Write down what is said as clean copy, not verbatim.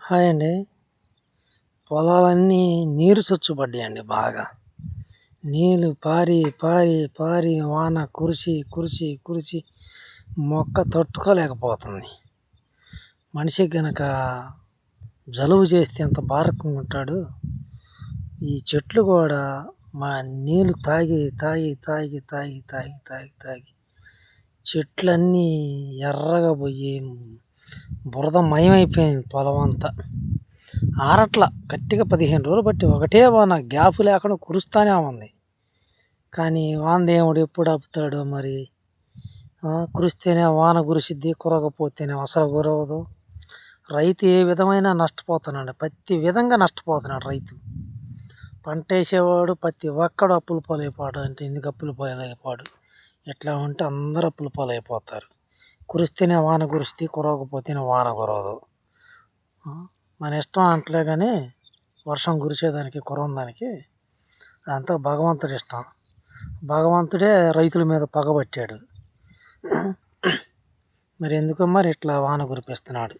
Hi అండి. పొలాలన్నీ నీరు చొచ్చుపడ్డాయండి బాగా. నీళ్ళు పారి పారి పారి వాన కురిసి కురిసి కురిసి మొక్క తట్టుకోలేకపోతుంది. మనిషికి గనక జలుబు చేస్తే ఎంత బారకంగా ఉంటాడు, ఈ చెట్లు కూడా మా నీళ్ళు తాగి తాగి తాగి తాగి తాగి తాగి తాగి చెట్లన్నీ ఎర్రగా పోయి బురదమయమైపోయింది పొలం అంతా. ఆరట్ల గట్టిగా 15 రోజులు బట్టి ఒకటే వాన గ్యాప్ లేకుండా కురుస్తూనే ఉంది. కానీ వాన దేవుడు ఎప్పుడు ఆపుతాడో మరి. కురిస్తేనే వాన కురిసిద్ది, కురవకపోతేనే అసలు కురవదు. రైతు ఏ విధమైన నష్టపోతున్నాడు, ప్రతి విధంగా నష్టపోతున్నాడు రైతు. పంట వేసేవాడు ప్రతి ఒక్కడు అప్పుల పాలైపోవడం. అంటే ఎందుకు అప్పుల పాలైపోడు? ఎట్లా ఉంటే అందరూ అప్పుల పాలైపోతారు. కురిస్తేనే వాన కురిస్తే, కురవకపోతేనే వాన కురవదు. మన ఇష్టం అంటలే కానీ వర్షం కురిసేదానికి కురవదానికి అదంతా భగవంతుడి ఇష్టం. భగవంతుడే రైతుల మీద పగబట్టాడు. మరి ఎందుకో మరి ఇట్లా వాన కురిపిస్తున్నాడు.